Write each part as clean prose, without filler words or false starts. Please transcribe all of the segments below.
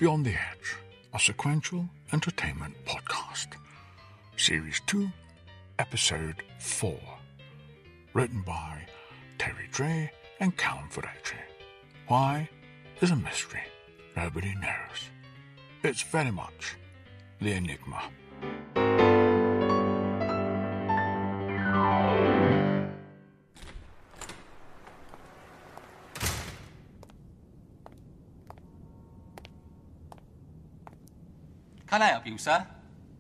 Beyond the Edge, a sequential entertainment podcast. Series 2, Episode 4. Written by Dray and Calum Verrecchia. Why is a mystery. Nobody knows. It's very much the enigma. Can I help you, sir?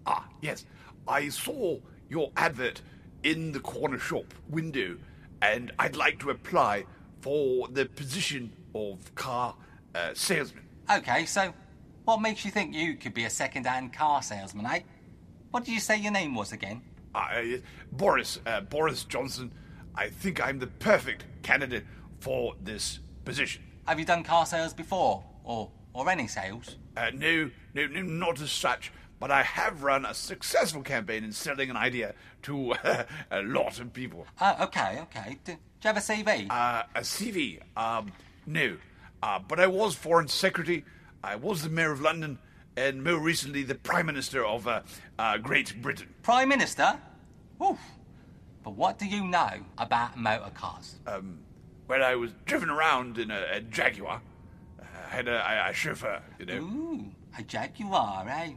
Ah, yes. I saw your advert in the corner shop window, and I'd like to apply for the position of car salesman. OK, so what makes you think you could be a second-hand car salesman, eh? What did you say your name was again? Boris Johnson. I think I'm the perfect candidate for this position. Have you done car sales before, or any sales? No, not as such, but I have run a successful campaign in selling an idea to a lot of people. OK. Do you have a CV? A CV? No. But I was Foreign Secretary, I was the Mayor of London, and more recently the Prime Minister of Great Britain. Prime Minister? Oof. But what do you know about motor cars? Well, I was driven around in a Jaguar. I had a chauffeur, you know. Ooh, a Jaguar, eh?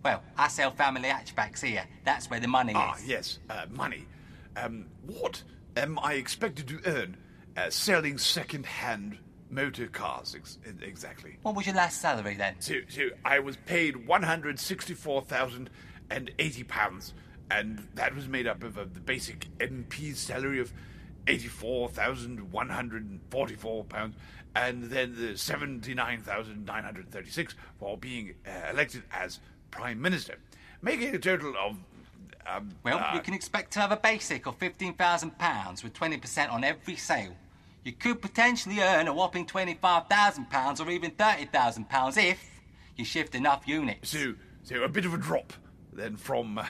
Well, I sell family hatchbacks here. That's where the money is. Ah, yes, money. What am I expected to earn selling second-hand motor cars, exactly? What was your last salary, then? So I was paid £164,080, and that was made up of the basic MP's salary of £84,144, and then the £79,936 for being elected as Prime Minister, making a total of... you can expect to have a basic of £15,000 with 20% on every sale. You could potentially earn a whopping £25,000 or even £30,000 if you shift enough units. So a bit of a drop, then, from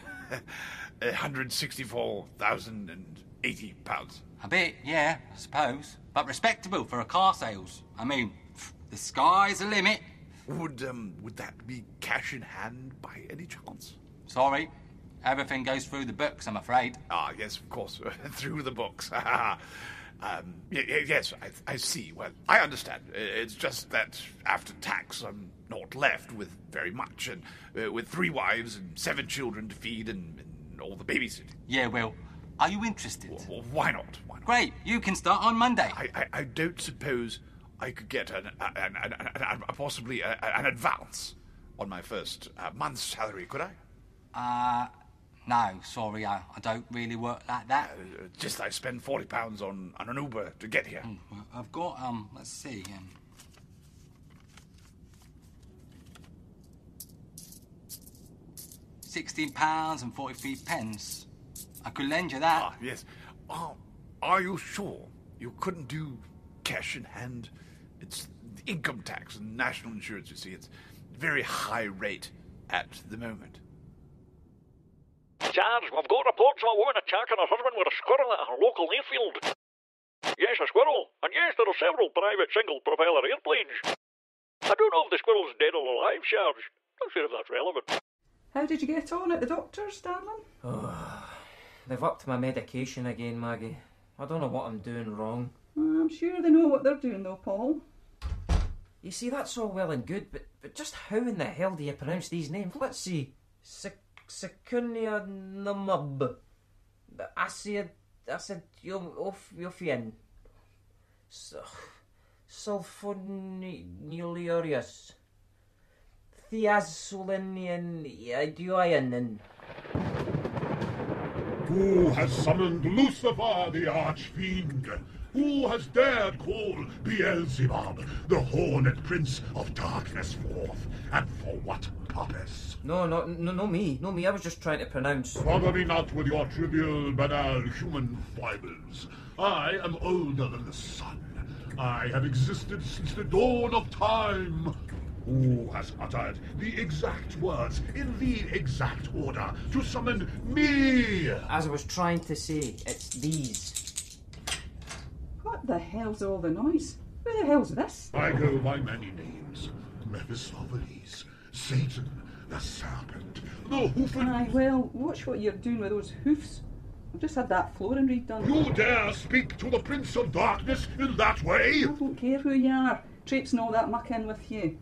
£164,080. A bit, yeah, I suppose. But respectable for a car sales. I mean, the sky's the limit. Would that be cash in hand by any chance? Sorry. Everything goes through the books, I'm afraid. Ah, yes, of course. Through the books. Yes, I see. Well, I understand. It's just that after tax, I'm not left with very much, and with 3 wives and 7 children to feed and all the babysitting. Yeah, well, are you interested? Well, why not? Great, you can start on Monday. I don't suppose I could get possibly an advance on my first month's salary, could I? No, sorry, I don't really work like that. Just I spend £40 on an Uber to get here. Well, I've got, let's see, £16.43. I could lend you that. Ah, yes. Are you sure you couldn't do cash in hand? It's income tax and national insurance, you see. It's very high rate at the moment. Sarge, we've got reports of a woman attacking her husband with a squirrel at her local airfield. Yes, a squirrel. And yes, there are several private single-propeller airplanes. I don't know if the squirrel's dead or alive, Sarge. Not sure if that's relevant. How did you get on at the doctor's, darling? They've upped my medication again, Maggie. I don't know what I'm doing wrong. I'm sure they know what they're doing, though, Paul. You see, that's all well and good, but just how in the hell do you pronounce these names? Let's see. Secunianumab. Acidophian. Sulfonulurious. Thiazulinian idioianin. Who has summoned Lucifer the Archfiend? Who has dared call Beelzebub, the horned prince of darkness, forth? And for what purpose? No, me. I was just trying to pronounce... Bother me not with your trivial, banal human foibles. I am older than the sun. I have existed since the dawn of time. Who has uttered the exact words in the exact order to summon me? As I was trying to say, it's these. What the hell's all the noise? Who the hell's this? I go by many names. Mephistopheles, Satan, the serpent, the hoofen... Aye, well, watch what you're doing with those hoofs. I've just had that flooring redone. You dare speak to the Prince of Darkness in that way? I don't care who you are. Traipsing all that muck in with you.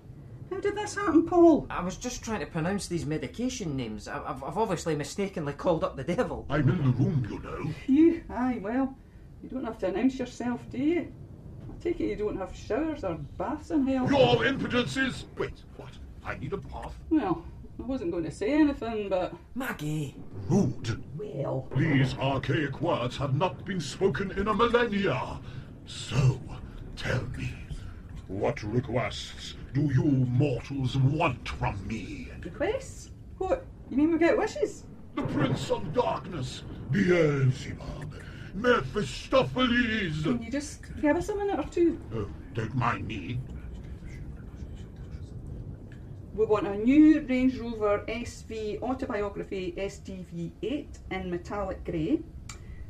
How did this happen, Paul? I was just trying to pronounce these medication names. I've obviously mistakenly called up the devil. I'm in the room, you know. Phew, aye, well, you don't have to announce yourself, do you? I take it you don't have showers or baths in hell. Your impudence is... Wait, what? I need a bath? Well, I wasn't going to say anything, but... Maggie! Rude. Well... These archaic words have not been spoken in a millennia. So, tell me, what requests do you mortals want from me? Requests? What? You mean we get wishes? The Prince of Darkness, Beelzebub, Mephistopheles. Can you just give us a minute or two? Oh, don't mind me. We want a new Range Rover SV Autobiography STV8 in metallic grey.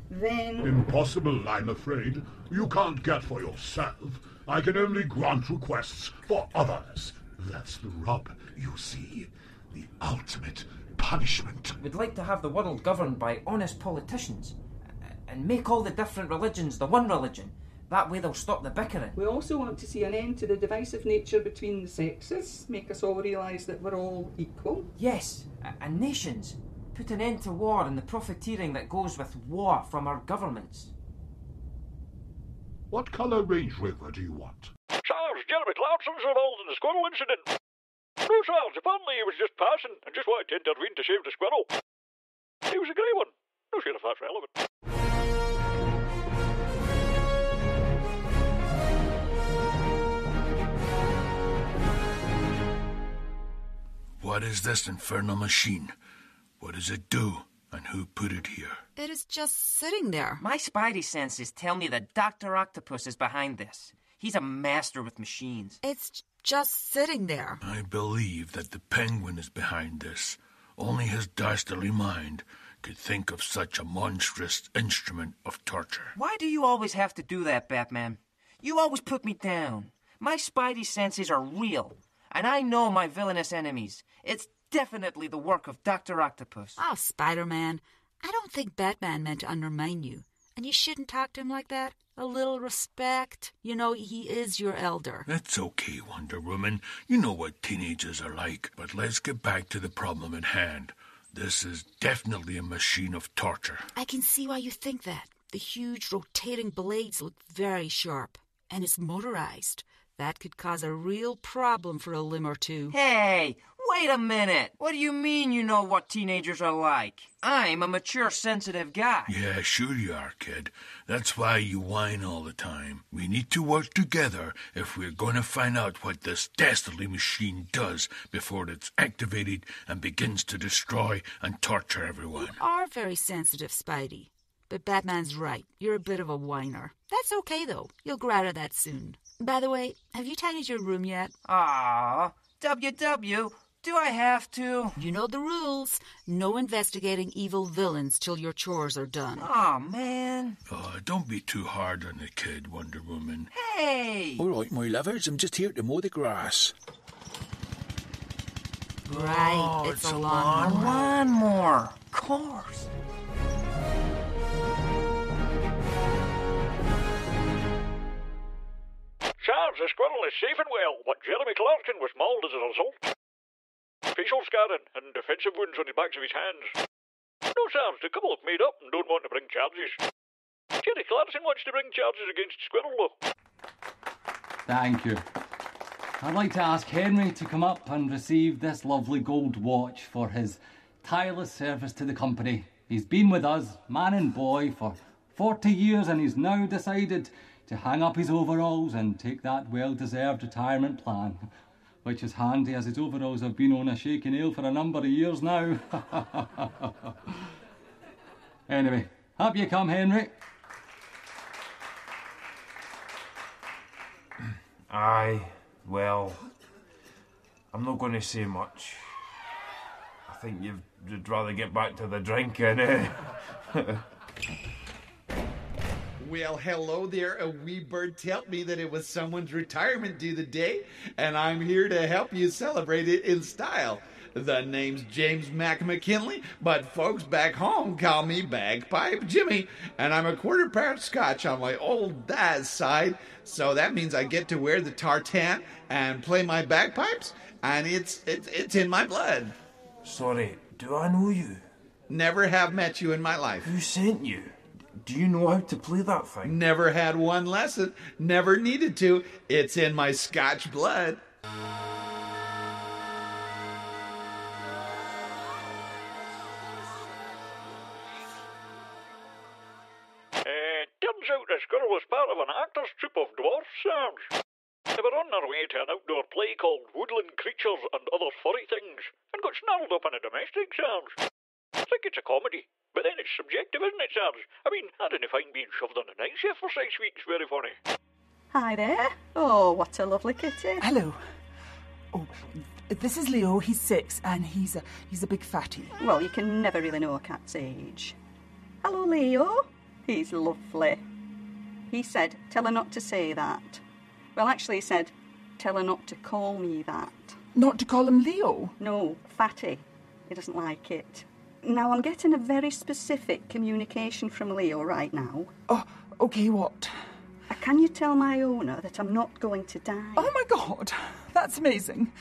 Then... Impossible, I'm afraid. You can't get for yourself. I can only grant requests for others. That's the rub, you see. The ultimate punishment. We'd like to have the world governed by honest politicians and make all the different religions the one religion. That way they'll stop the bickering. We also want to see an end to the divisive nature between the sexes, make us all realise that we're all equal. Yes, and nations. Put an end to war and the profiteering that goes with war from our governments. What colour Range Rover do you want? Sirs, Jeremy Clarkson's involved in the squirrel incident. No, sirs, apparently he was just passing and just wanted to intervene to save the squirrel. He was a grey one. Not sure if that's relevant. What is this infernal machine? What does it do? And who put it here? It is just sitting there. My spidey senses tell me that Dr. Octopus is behind this. He's a master with machines. It's just sitting there. I believe that the penguin is behind this. Only his dastardly mind could think of such a monstrous instrument of torture. Why do you always have to do that, Batman? You always put me down. My spidey senses are real, and I know my villainous enemies. It's definitely the work of Dr. Octopus. Oh, Spider-Man, I don't think Batman meant to undermine you. And you shouldn't talk to him like that. A little respect. You know, he is your elder. That's okay, Wonder Woman. You know what teenagers are like. But let's get back to the problem at hand. This is definitely a machine of torture. I can see why you think that. The huge rotating blades look very sharp. And it's motorized. That could cause a real problem for a limb or two. Hey, wait a minute. What do you mean you know what teenagers are like? I'm a mature, sensitive guy. Yeah, sure you are, kid. That's why you whine all the time. We need to work together if we're going to find out what this dastardly machine does before it's activated and begins to destroy and torture everyone. You are very sensitive, Spidey. But Batman's right. You're a bit of a whiner. That's okay, though. You'll grow out of that soon. By the way, have you tidied your room yet? Ah, WW, do I have to? You know the rules. No investigating evil villains till your chores are done. Aw, man. Oh, don't be too hard on the kid, Wonder Woman. Hey! All right, my lovers, I'm just here to mow the grass. Right, it's a lawnmower. A lawnmower, of course. Sirs, the squirrel is safe and well, but Jeremy Clarkson was mauled as a result. Facial scarring and defensive wounds on the backs of his hands. No, sirs, the couple have made up and don't want to bring charges. Jerry Clarkson wants to bring charges against Squirrel, though. Thank you. I'd like to ask Henry to come up and receive this lovely gold watch for his tireless service to the company. He's been with us, man and boy, for 40 years and he's now decided to hang up his overalls and take that well-deserved retirement plan, which is handy as his overalls have been on a shaky nail for a number of years now. Anyway, up you come, Henry. Aye, well, I'm not going to say much. I think you'd rather get back to the drinking, eh? Well, hello there. A wee bird told me that it was someone's retirement due today, and I'm here to help you celebrate it in style. The name's James McKinley, but folks back home call me Bagpipe Jimmy, and I'm a quarter part Scotch on my old dad's side, so that means I get to wear the tartan and play my bagpipes, and it's in my blood. Sorry, do I know you? Never have met you in my life. Who sent you? Do you know how to play that thing? Never had one lesson, never needed to. It's in my Scotch blood. Turns out this girl was part of an actor's troupe of dwarfs, Sarge. They were on their way to an outdoor play called Woodland Creatures and Other Furry Things, and got snarled up in a domestic, Sarge. I think it's a comedy, but then it's subjective, isn't it, Sarge? I mean, I didn't find being shoved on a night shift for 6 weeks very funny. Hi there. Oh, what a lovely kitty. Hello. Oh, this is Leo. He's 6, and he's a big fatty. Well, you can never really know a cat's age. Hello, Leo. He's lovely. He said, tell her not to say that. Well, actually, he said, tell her not to call me that. Not to call him Leo? No, fatty. He doesn't like it. Now, I'm getting a very specific communication from Leo right now. Oh, OK, what? Can you tell my owner that I'm not going to die? Oh, my God. That's amazing.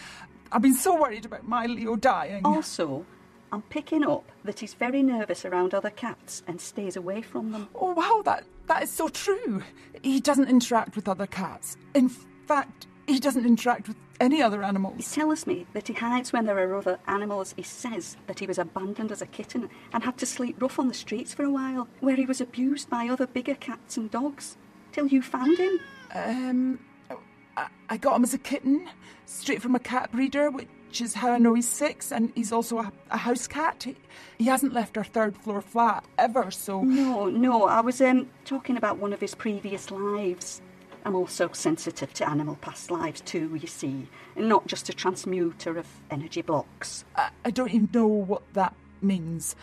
I've been so worried about my Leo dying. Also, I'm picking up that he's very nervous around other cats and stays away from them. Oh, wow, that is so true. He doesn't interact with other cats. In fact, he doesn't interact with any other animals. He tells me that he hides when there are other animals. He says that he was abandoned as a kitten and had to sleep rough on the streets for a while, where he was abused by other bigger cats and dogs, till you found him. I got him as a kitten, straight from a cat breeder, which is how I know he's 6, and he's also a house cat. He hasn't left our 3rd floor flat ever, so... No, I was talking about one of his previous lives. I'm also sensitive to animal past lives too, you see, and not just a transmuter of energy blocks. I don't even know what that means.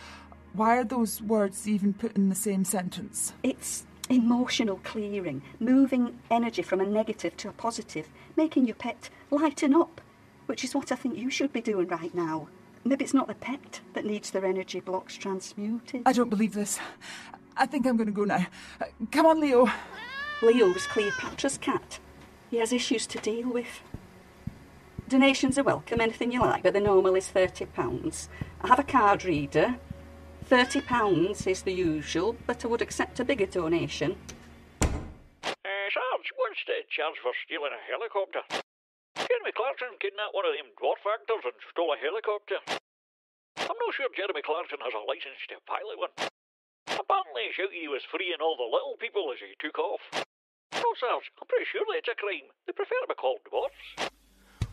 Why are those words even put in the same sentence? It's emotional clearing, moving energy from a negative to a positive, making your pet lighten up, which is what I think you should be doing right now. Maybe it's not the pet that needs their energy blocks transmuted. I don't believe this. I think I'm going to go now. Come on, Leo. Leo's Cleopatra's cat. He has issues to deal with. Donations are welcome, anything you like, but the normal is £30. I have a card reader. £30 is the usual, but I would accept a bigger donation. Sarge, what's the charge for stealing a helicopter? Jeremy Clarkson kidnapped one of them dwarf actors and stole a helicopter. I'm not sure Jeremy Clarkson has a licence to pilot one. Apparently he shouted he was freeing all the little people as he took off. No, Sarge, I'm pretty sure that's a crime. They prefer to be called dwarfs.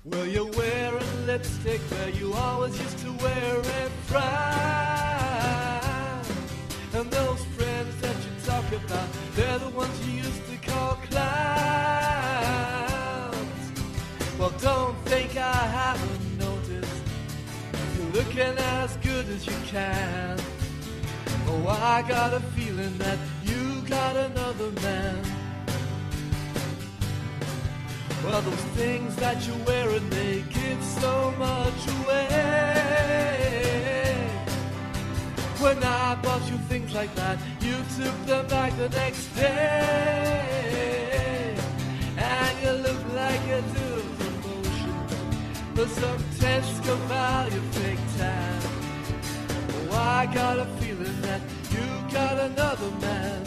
Well, you're wearing lipstick where you always used to wear it frown. And those friends that you talk about, they're the ones you used to call clowns. Well, don't think I haven't noticed. You're looking as good as you can. Oh, I got a feeling that you got another man. Well, those things that you're wearing, they give so much away. When I bought you things like that, you took them back the next day. And you look like you're doing promotion for some Tesco value fake tan. Oh, I got a feeling that you got another man.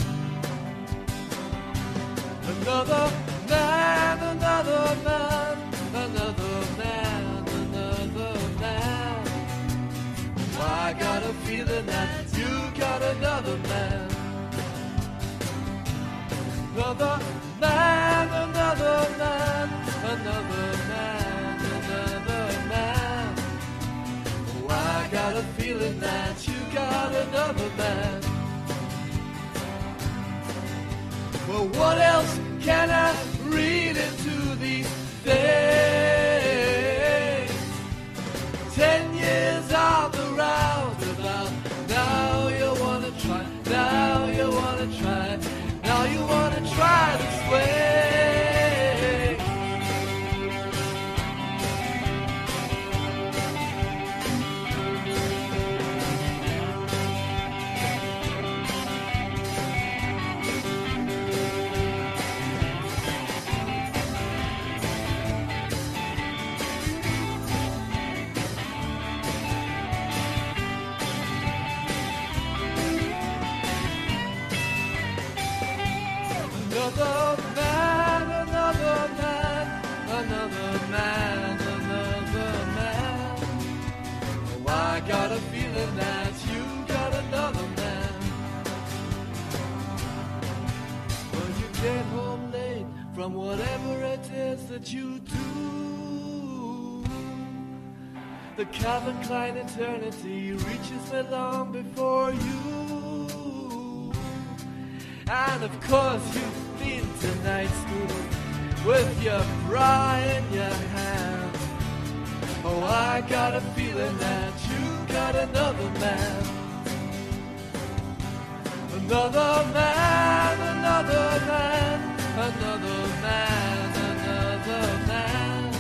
Another man, another man, another man, another man. Oh, I got a feeling that you got another man. Another man, another man, another man, another man. Oh, I got a feeling that you got another man. Well, what else can I read into these things? 10 years on the roundabout. Now you wanna try, now you wanna try, now you Another man, another man, another man, another man. Oh, I got a feeling that you got another man. When you get home late from whatever it is that you do, the Calvin Klein eternity reaches me long before you. And of course you've been to night school with your bra in your hand. Oh, I got a feeling that you got another man. Another man, another man, another man, another man.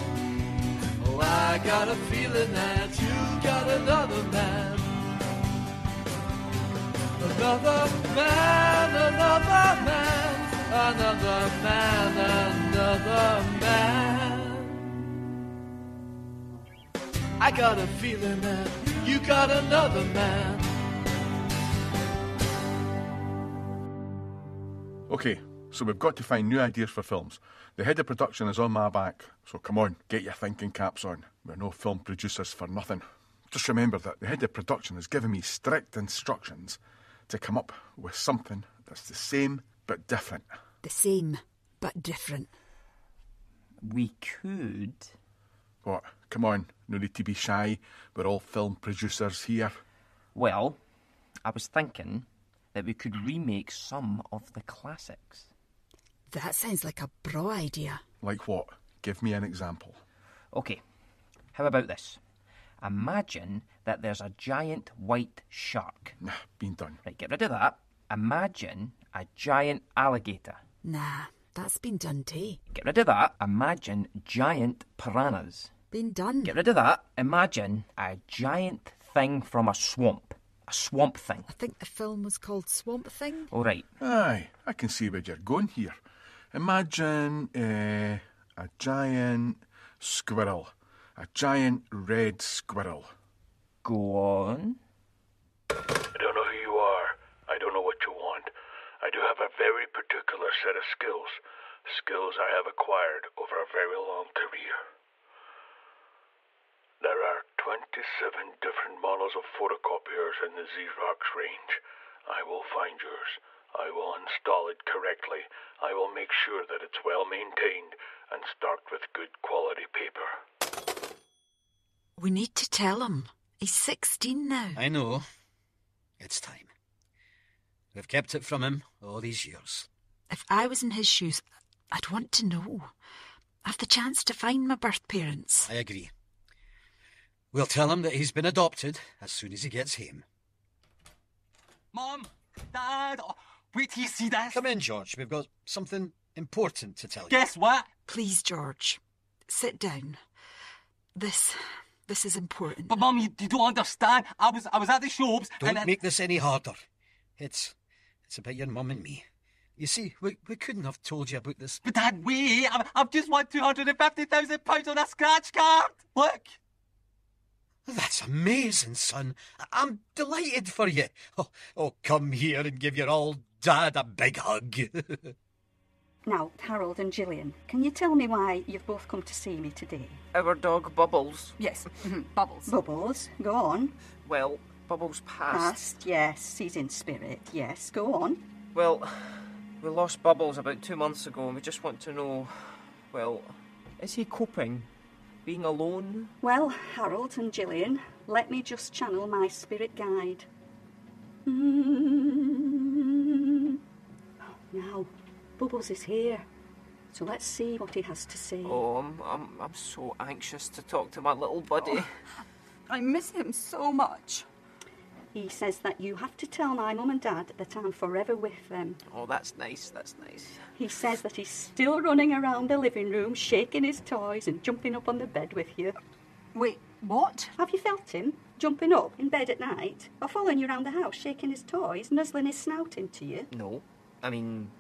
Oh, I got a feeling that you got another man. Another man, another man, another man, another man. I got a feeling that you got another man. Okay, so we've got to find new ideas for films. The head of production is on my back, so come on, get your thinking caps on. We're no film producers for nothing. Just remember that the head of production has given me strict instructions to come up with something that's the same but different. The same but different. We could... What? Come on, no need to be shy. We're all film producers here. Well, I was thinking that we could remake some of the classics. That sounds like a bra idea. Like what? Give me an example. OK, how about this? Imagine that there's a giant white shark. Nah, been done. Right, get rid of that. Imagine a giant alligator. Nah, that's been done too. Get rid of that. Imagine giant piranhas. Been done. Get rid of that. Imagine a giant thing from a swamp. A swamp thing. I think the film was called Swamp Thing. All right. Aye, I can see where you're going here. Imagine a giant squirrel. A giant red squirrel. Go on. I don't know who you are. I don't know what you want. I do have a very particular set of skills. Skills I have acquired over a very long career. There are 27 different models of photocopiers in the Xerox range. I will find yours. I will install it correctly. I will make sure that it's well maintained and stocked with good quality paper. We need to tell him. He's 16 now. I know. It's time. We've kept it from him all these years. If I was in his shoes, I'd want to know. I've the chance to find my birth parents. I agree. We'll tell him that he's been adopted as soon as he gets home. Mom, Dad, wait till you see this. Come in, George. We've got something important to tell you. Guess what? Please, George, sit down. This is important. But Mum, you don't understand. I was at the shops. Don't make this any harder. It's about your mum and me. You see, we couldn't have told you about this. But Dad, wait. I've just won £250,000 on a scratch card. Look. That's amazing, son. I'm delighted for you. Oh, come here and give your old dad a big hug. Now, Harold and Gillian, can you tell me why you've both come to see me today? Our dog Bubbles. Yes, Bubbles. Bubbles, go on. Well, Bubbles passed. Passed, yes. He's in spirit, yes. Go on. Well, we lost Bubbles about 2 months ago and we just want to know, well, is he coping? Being alone? Well, Harold and Gillian, let me just channel my spirit guide. Now, Bubbles is here, so let's see what he has to say. Oh, I'm so anxious to talk to my little buddy. Oh, I miss him so much. He says that you have to tell my mum and dad that I'm forever with them. Oh, that's nice, that's nice. He says that he's still running around the living room, shaking his toys and jumping up on the bed with you. Wait, what? Have you felt him jumping up in bed at night? Or following you around the house, shaking his toys, nuzzling his snout into you? No. I mean,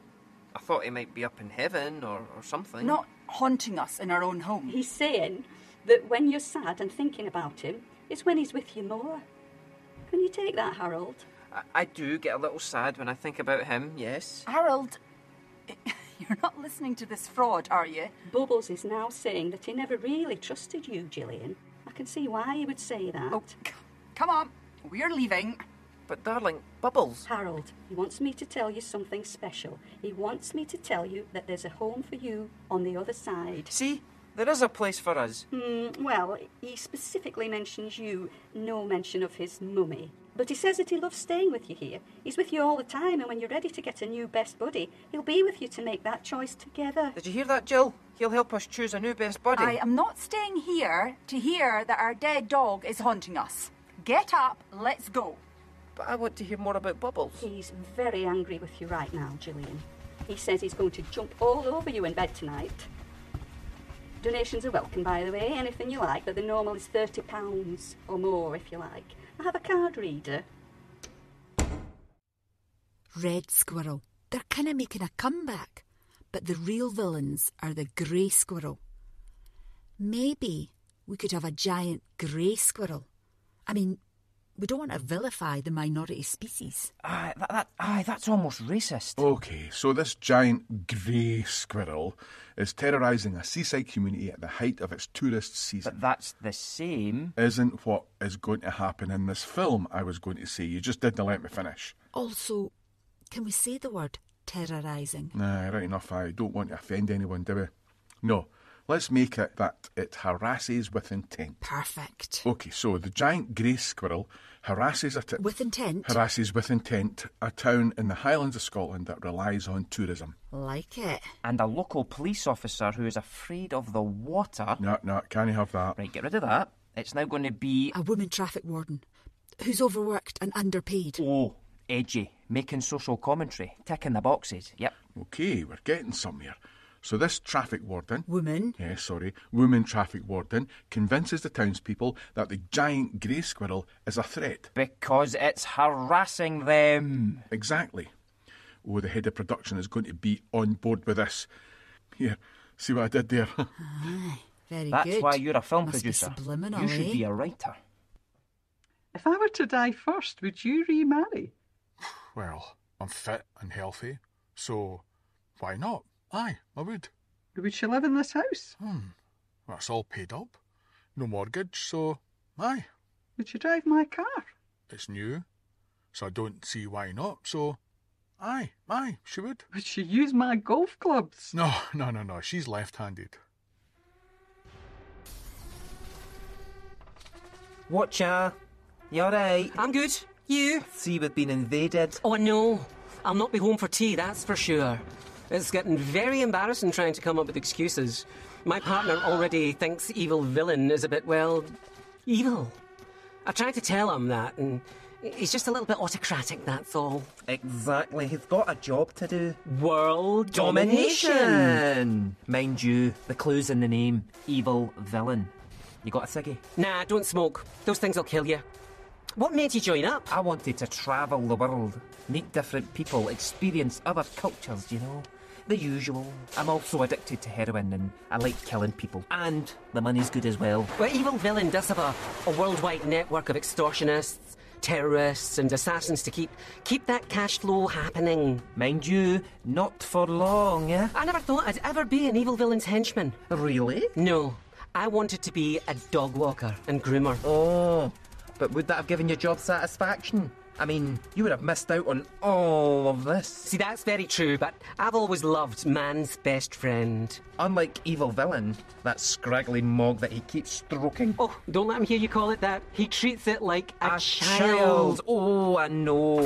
I thought he might be up in heaven or something. Not haunting us in our own home. He's saying that when you're sad and thinking about him, it's when he's with you more. Can you take that, Harold? I do get a little sad when I think about him, yes. Harold, You're not listening to this fraud, are you? Bubbles is now saying that he never really trusted you, Gillian. I can see why he would say that. Oh, come on. We're leaving. But darling, Bubbles... Harold, he wants me to tell you something special. He wants me to tell you that there's a home for you on the other side. See? There is a place for us. Well, he specifically mentions you, no mention of his mummy. But he says that he loves staying with you here. He's with you all the time, and when you're ready to get a new best buddy, he'll be with you to make that choice together. Did you hear that, Jill? He'll help us choose a new best buddy. I am not staying here to hear that our dead dog is haunting us. Get up, let's go. But I want to hear more about Bubbles. He's very angry with you right now, Gillian. He says he's going to jump all over you in bed tonight. Donations are welcome, by the way. Anything you like, but the normal is £30 or more, if you like. I have a card reader. Red Squirrel. They're kind of making a comeback. But the real villains are the grey squirrel. Maybe we could have a giant grey squirrel. I mean, we don't want to vilify the minority species. That's almost racist. OK, so this giant grey squirrel is terrorising a seaside community at the height of its tourist season. But that's the same. Isn't what is going to happen in this film, I was going to say. You just didn't let me finish. Also, can we say the word terrorising? Nah, right enough. I don't want to offend anyone, do we? No. Let's make it that it harasses with intent. Perfect. OK, so the giant grey squirrel harasses with intent? Harasses with intent a town in the Highlands of Scotland that relies on tourism. Like it. And a local police officer who is afraid of the water. No, can't have that. Right, get rid of that. It's now going to be... a woman traffic warden who's overworked and underpaid. Oh, edgy. Making social commentary. Ticking the boxes. Yep. OK, we're getting somewhere. So this traffic warden... Woman traffic warden convinces the townspeople that the giant grey squirrel is a threat. Because it's harassing them. Exactly. Oh, the head of production is going to be on board with this. Here, see what I did there? Aye, very That's good. That's why you're a film Must producer. Be subliminal, you should be a writer. If I were to die first, would you remarry? Well, I'm fit and healthy, so why not? Aye, I would. Would she live in this house? That's all paid up. No mortgage, so aye. Would she drive my car? It's new, so I don't see why not, so aye, she would. Would she use my golf clubs? No, she's left-handed. Watcha, you alright? I'm good. You? See, we've been invaded. Oh, no. I'll not be home for tea, that's for sure. It's getting very embarrassing trying to come up with excuses. My partner already thinks evil villain is a bit, well, evil. I tried to tell him that, and he's just a little bit autocratic, that's all. Exactly. He's got a job to do. World domination! Mind you, the clue's in the name. Evil villain. You got a ciggy? Nah, don't smoke. Those things will kill you. What made you join up? I wanted to travel the world, meet different people, experience other cultures, you know. The usual. I'm also addicted to heroin and I like killing people. And the money's good as well. Well, evil villain does have a worldwide network of extortionists, terrorists and assassins to keep that cash flow happening. Mind you, not for long, yeah? I never thought I'd ever be an evil villain's henchman. Really? No. I wanted to be a dog walker and groomer. Oh, but would that have given you job satisfaction? I mean, you would have missed out on all of this. See, that's very true, but I've always loved man's best friend. Unlike evil villain, that scraggly mog that he keeps stroking. Oh, don't let him hear you call it that. He treats it like a child. Oh, I know.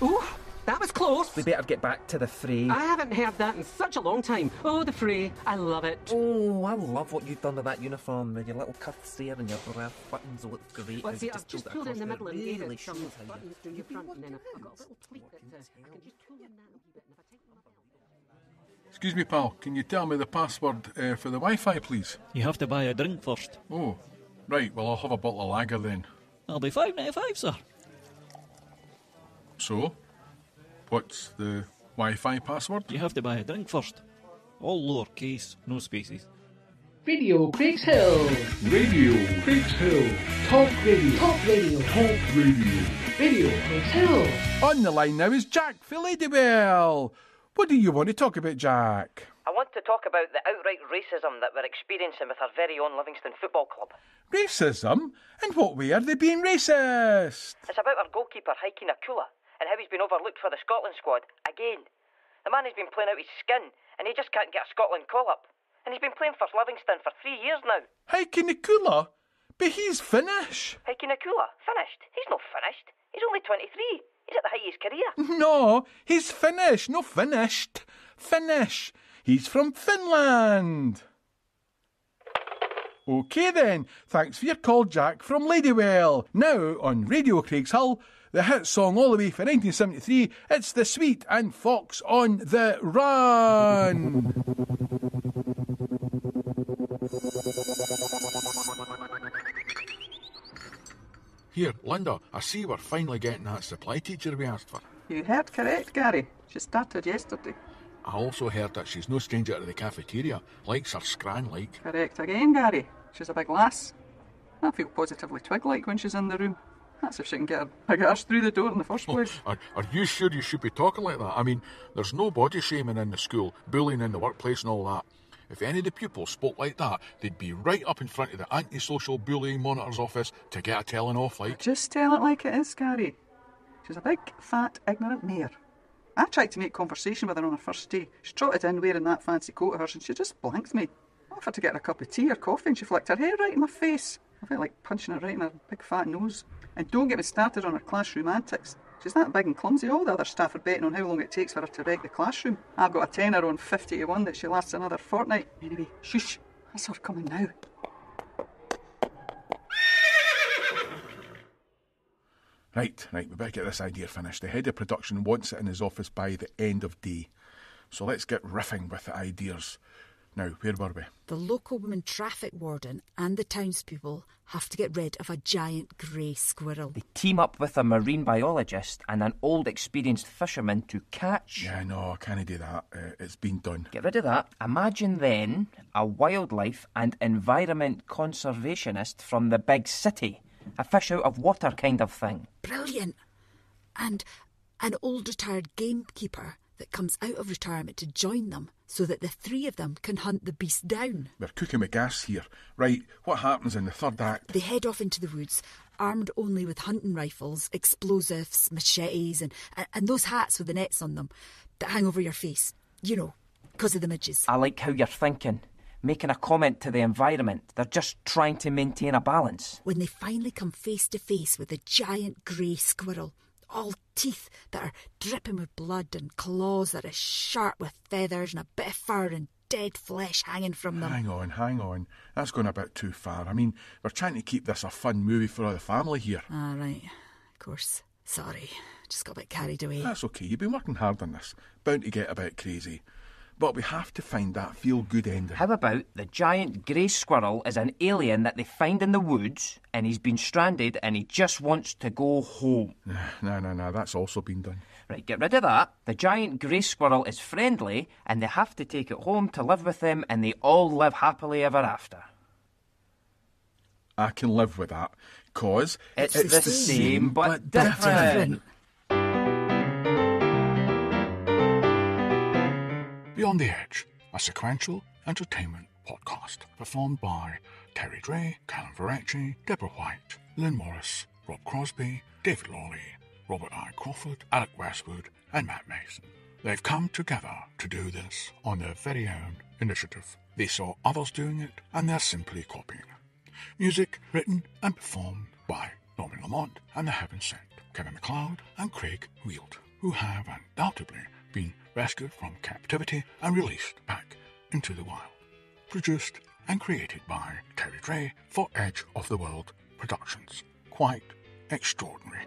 Ooh, that was close. We better get back to the fray. I haven't heard that in such a long time. Oh, the fray. I love it. Oh, I love what you've done with that uniform, with your little cuffs there and your brass buttons. It looks great. Well, see, I've just pulled it in the middle and gave it some shows buttons through your front, and then I've got a little pleat that I can just pull in that a wee bit, and if I take one up... Excuse me, pal, can you tell me the password for the Wi-Fi, please? You have to buy a drink first. Oh, right, well, I'll have a bottle of lager then. I'll be £5.95, sir. So, what's the Wi-Fi password? You have to buy a drink first. All lowercase, no spaces. Radio Craigshill. Radio Craigshill. Talk radio. Talk radio. Talk radio. Radio Craigshill. On the line now is Jack for Ladywell. What do you want to talk about, Jack? I want to talk about the outright racism that we're experiencing with our very own Livingston Football Club. Racism? In what way are they being racist? It's about our goalkeeper hiking a cooler and how he's been overlooked for the Scotland squad again. The man has been playing out his skin and he just can't get a Scotland call-up. And he's been playing for Livingston for 3 years now. Hiking a cooler? But he's Finnish. Hiking a cooler? Finished? He's not finished. He's only 23. He's at the height of his career. No, he's Finnish, not finished. Finnish. He's from Finland. OK then, thanks for your call, Jack from Ladywell. Now on Radio Craigshill, the hit song all the way for 1973, it's The Sweet and Fox on the Run. Here, Linda, I see we're finally getting that supply teacher we asked for. You heard correct, Gary. She started yesterday. I also heard that she's no stranger to the cafeteria, likes her scran like. Correct again, Gary. She's a big lass. I feel positively twig-like when she's in the room. That's if she can get her big arse through the door in the first place. Are you sure you should be talking like that? I mean, there's no body shaming in the school, bullying in the workplace and all that. If any of the pupils spoke like that, they'd be right up in front of the anti-social bullying monitor's office to get a telling off like. Just tell it like it is, Gary. She's a big, fat, ignorant mare. I tried to make conversation with her on her first day. She trotted in wearing that fancy coat of hers and she just blanked me. I offered to get her a cup of tea or coffee and she flicked her hair right in my face. I felt like punching her right in her big fat nose. And don't get me started on her classroom antics. She's that big and clumsy, all the other staff are betting on how long it takes for her to wreck the classroom. I've got a tenner on 50 to 1 that she lasts another fortnight. Anyway, shush, that's her coming now. Right, we better get this idea finished. The head of production wants it in his office by the end of day. So let's get riffing with the ideas. Now, where were we? The local woman traffic warden and the townspeople have to get rid of a giant grey squirrel. They team up with a marine biologist and an old experienced fisherman to catch... Yeah, no, I can't do that. It's been done. Get rid of that. Imagine then a wildlife and environment conservationist from the big city. A fish out of water kind of thing. Brilliant. And an old retired gamekeeper that comes out of retirement to join them so that the three of them can hunt the beast down. We're cooking with gas here. Right, what happens in the third act? They head off into the woods, armed only with hunting rifles, explosives, machetes and those hats with the nets on them that hang over your face. You know, because of the midges. I like how you're thinking. Making a comment to the environment. They're just trying to maintain a balance. When they finally come face to face with a giant grey squirrel, all teeth that are dripping with blood and claws that are sharp with feathers and a bit of fur and dead flesh hanging from them. Hang on. That's going a bit too far. I mean, we're trying to keep this a fun movie for the family here. Ah, right. Of course. Sorry. Just got a bit carried away. That's okay. You've been working hard on this. Bound to get a bit crazy. But we have to find that feel-good ending. How about the giant grey squirrel is an alien that they find in the woods and he's been stranded and he just wants to go home? No, that's also been done. Right, get rid of that. The giant grey squirrel is friendly and they have to take it home to live with them and they all live happily ever after. I can live with that, 'cause it's the same but different. Beyond the Edge, a sequential entertainment podcast performed by Terry Dray, Calum Verrecchia, Deborah Whyte, Lynne Morris, Rob Crosbie, David Lawlie, Robert I. Crawford, Alec Westwood and Matt Mason. They've come together to do this on their very own initiative. They saw others doing it and they're simply copying it. Music written and performed by Lamont and the Heaven Sent, Kevin Macleod and Craig Weild, who have undoubtedly been rescued from captivity and released back into the wild. Produced and created by Terry Dray for Edge of the World Productions. Quite extraordinary.